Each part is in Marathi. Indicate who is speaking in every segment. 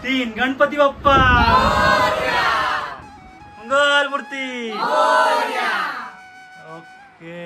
Speaker 1: 3 गणपती बाप्पा मंगल मूर्ती ओके।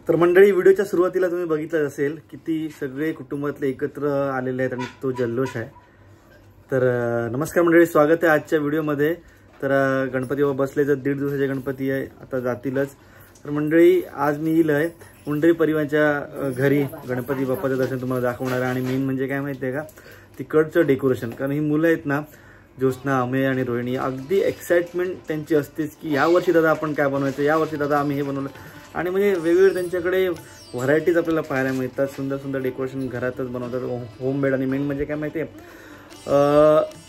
Speaker 1: तर मंडळी, व्हिडिओच्या सुरुवातीला तुम्ही बघितलं असेल किती सगळे कुटुंबातले एकत्र आलेले आहेत आणि तो जल्लोष आहे। तर नमस्कार मंडळी, स्वागत आहे आजच्या व्हिडिओमध्ये। तर गणपती बाप्पा बसले, तर 1.5 दिवसाचे गणपती आहे, आता जातीलच। तर मंडळी, आज मी येईल आहे मुंडरी परिवाराच्या घरी गणपती बाप्पाचं दर्शन तुम्हाला दाखवणार आहे। आणि मेन म्हणजे काय माहिती आहे का, तिकडचं डेकोरेशन। कारण ही मुलं आहेत ना, ज्योत्स्ना, अमेय आणि रोहिणी, अगदी एक्साइटमेंट त्यांची असतेच की यावर्षी दादा आपण काय बनवायचं, यावर्षी दादा आम्ही हे बनवलं। आणि म्हणजे वेगवेगळे त्यांच्याकडे व्हरायटीज आपल्याला पाहायला मिळतात। सुंदर सुंदर डेकोरेशन घरातच बनवतात, होममेड। आणि मेन म्हणजे काय माहिती आहे,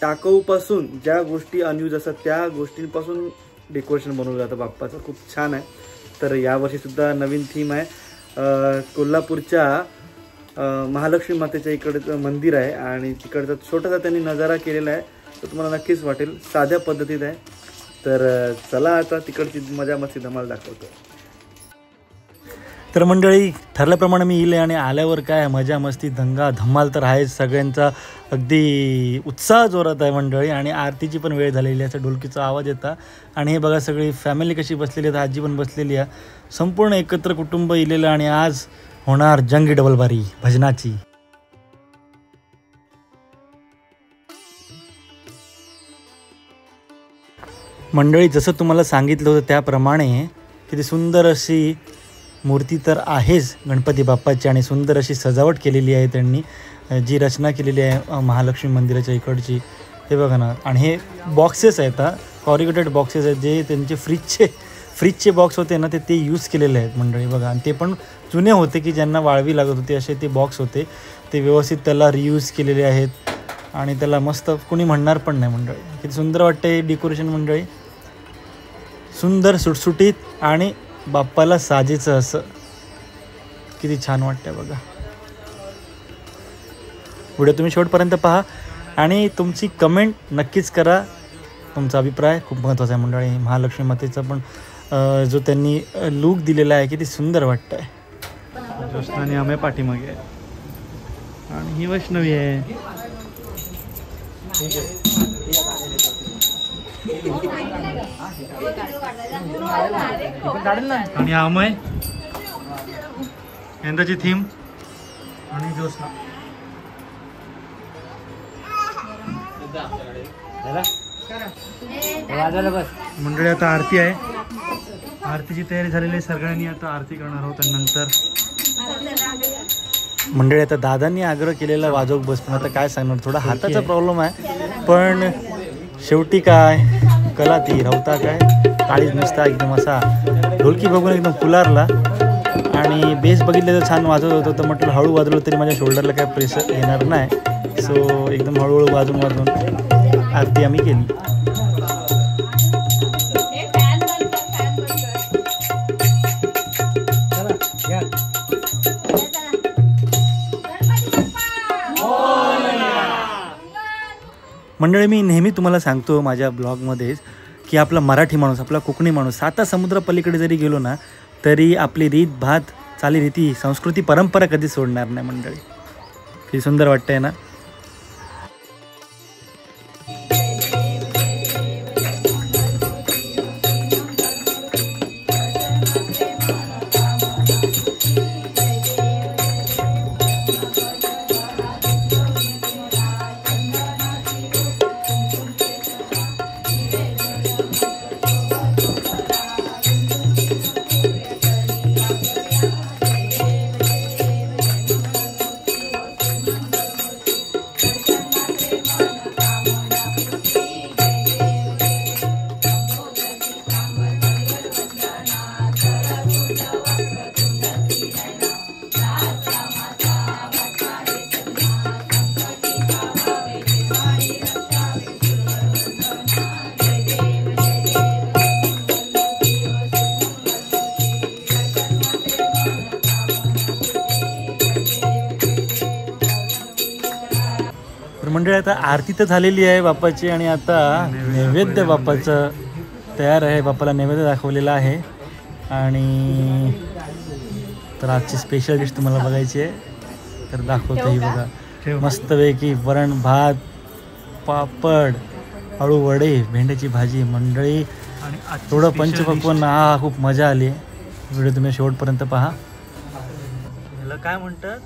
Speaker 1: टाकाऊपासून ज्या गोष्टी अनयूज असतात त्या गोष्टींपासून डेकोरेशन बनवलं जातं बाप्पाचं, खूप छान आहे। तर यावर्षीसुद्धा नवीन थीम आहे। कोल्हापूरच्या महालक्ष्मी मातेच्या इकडचं मंदिर आहे आणि तिकडचा छोटासा त्यांनी नजारा केलेला आहे, तर तुम्हाला नक्कीच वाटेल, साध्या पद्धतीत आहे। तर चला आता तिकडची मजा मस्ती धमाल दाखवतो। तर मंडळी, ठरल्याप्रमाणे मी येईल आणि आल्यावर काय मजा मस्ती दंगा धमाल तर आहेच, सगळ्यांचा अगदी उत्साह जोरात आहे मंडळी। आणि आरतीची पण वेळ झालेली आहे, असं ढोलकीचा आवाज येता। आणि हे बघा सगळी फॅमिली कशी बसलेली आहे, आजी पण बसलेली आहे, संपूर्ण एकत्र कुटुंब इलेलं। आणि आज होणार जंगी डबलबारी भजनाची। मंडळी, जसं तुम्हाला सांगितलं होतं त्याप्रमाणे किती सुंदर अशी मूर्ती तर आहेच गणपती बाप्पाची, आणि सुंदर अशी सजावट केलेली आहे त्यांनी, जी रचना केलेली आहे महालक्ष्मी मंदिराच्या इकडची, हे बघा ना। आणि हे बॉक्सेस आहेत, कॉरिगेटेड बॉक्सेस आहेत, जे त्यांचे फ्रीजचे बॉक्स होते ना, ते यूज केलेले आहेत मंडळी बघा। आणि ते पण जुने होते की ज्यांना वाळवी लागत होती, असे ते बॉक्स होते, ते व्यवस्थित त्याला रियूज केलेले आहेत। आणि त्याला मस्त कोणी म्हणणार पण नाही मंडळी, किती सुंदर वाटते डेकोरेशन मंडळी, सुंदर सुटसुटीत आणि बाप्पाला साजेचं असं, किती छान वाटतंय बघा। व्हिडिओ तुम्ही शेवटपर्यंत पहा आणि तुमची कमेंट नक्कीच करा, तुमचा अभिप्राय खूप महत्त्वाचा आहे मंडळी। महालक्ष्मी मातेचा पण जो त्यांनी लूक दिलेला आहे किती सुंदर वाटतंय। ज्योत्स्ना आम्ही पाठीमागे आहे आणि ही वैष्णवी आहे। आणि अमय, यंदाची थीम, आणि ज्योत्स्ना। मंडळी, आता आरती आहे, आरतीची तयारी झालेली आहे, सगळ्यांनी आता आरती करणार आहोत। नंतर मंडळी, आता दादांनी आग्रह केलेला वाजवक बस, पण आता काय सांगणार, थोडा हाताचा प्रॉब्लेम आहे, पण शेवटी काय कला ती रवता काय काळीच नुसता एकदम असा ढोलकी बघून एकदम फुलारला। आणि बेस बघितलं तर छान वाजवत होतं, तर म्हटलं हळू वाजवलं तरी माझ्या शोल्डरला काय प्रेशर येणार नाही, सो एकदम हळूहळू वाजवून आरती आम्ही केली। मंडळी, मी नेहमी तुम्हाला सांगतो माझ्या ब्लॉगमध्येच की आपला मराठी माणूस, आपला कोकणी माणूस 7 समुद्र पलीकडे जरी गेलो ना, तरी आपली रीत भात, चालीरीती, संस्कृती, परंपरा कधी सोडणार नाही मंडळी। किती सुंदर वाटतंय ना।
Speaker 2: मंडळी आता आरती तर झालेली आहे बाप्पाची आणि आता नैवेद्य बाप्पाचं तयार आहे. बाप्पाला नैवेद्य दाखवलेला आहे आणि तर आजची स्पेशल डिश तुम्हाला बघायची आहे तर दाखवतो. ही बघा मस्तपैकी वरण भात, पापड, आळू वडे, भेंड्याची भाजी. मंडळी
Speaker 1: आणि
Speaker 2: थोडं पंचपक्वान्न. हा खूप मजा आली. व्हिडिओ तुम्ही शेवटपर्यंत पहा.
Speaker 1: ह्याला काय म्हणतात,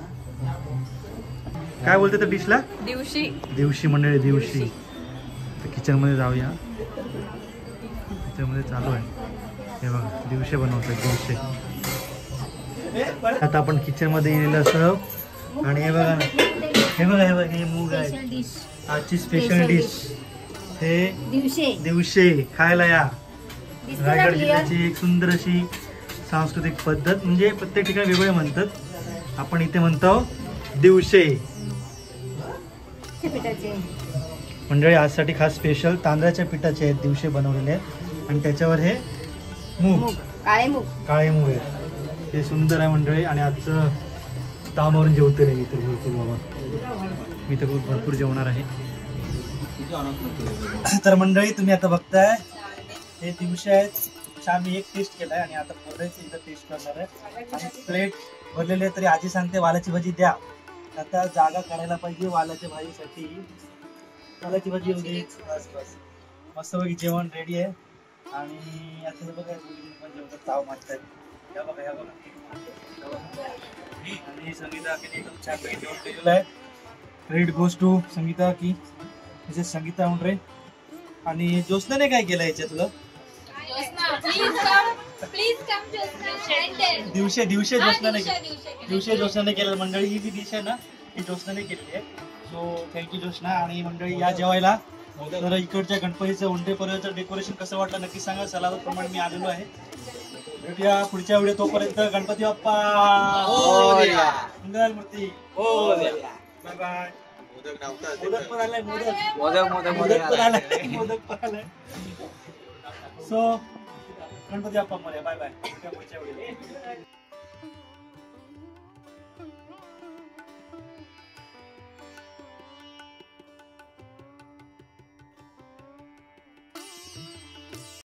Speaker 1: काय बोलते त्या डिशला?
Speaker 3: दिवशी.
Speaker 1: दिवशी मंडळी, दिवशी. तर किचनमध्ये जाऊया. किचनमध्ये चालू आहे. हे बघा दिवशे बनवतात, दिवशे. आता आपण किचनमध्ये येलेलं असं आणि हे बघा ना, हे बघा हे बघा, हे मूग आहे आजची स्पेशल डिश. हे दिवशे खायला या. रायगड जिल्ह्याची एक सुंदर अशी सांस्कृतिक पद्धत, म्हणजे प्रत्येक ठिकाणी वेगवेगळे म्हणतात. आपण इथे म्हणतो दिवशे. मंडळी आजसाठी खास स्पेशल तांदळाच्या पिठाचे आहेत दिवशे बनवलेले आहेत आणि त्याच्यावर हे मूग, काळे मूग आहेत. हे सुंदर आहे मंडळी. आणि आजचं तामावरून जेवते रे मी तर भरपूर बाबा, मी तर भरपूर जेवणार आहे. तर मंडळी तुम्ही आता बघताय हे दिवशे आहेत. छान मी एक टेस्ट केलाय आणि आता पुढेच इथं टेस्ट करणार आहे. आणि प्लेट भरलेले तरी आजी सांगते वालाची भाजी द्या. आता जागा काढायला पाहिजे वालाच्या भाजीसाठी. वालाची भाजी एवढी बस बस. मस्तपैकी जेवण रेडी आहे. आणि आता हे बघा पण जेवतात, ताव मारतायत. ह्या बघा ह्या बघा. आणि संगीता की एकदम छानपैकी जेवण केलेलं आहे. क्रेडिट गोज टू संगीता की मिसेस संगीता उंडरे. आणि ज्योत्स्नाने काय केलं याच्यातलं? दिवशे ज्योत्स्नाने केलं. मंडळी ही जी डिश आहे ना ही ज्योत्स्नाने केलेली आहे. So thank you Jyotsna. आणि मंडळी या जेवायला. तर इकडच्या गणपतीचं उंडे पर्यंत डेकोरेशन कसं वाटलं नक्की सांगा. सलावप्रमाणे मी आलेलो आहे. भेटूया पुढच्या व्हिडिओ. तोपर्यंत गणपती बाप्पा मंगलमूर्ती. Bye bye. मोदक पण आलाय. मोदक पण आलाय. So Ganpati Bappa Morya. Bye bye. पुढच्या व्हिडिओ.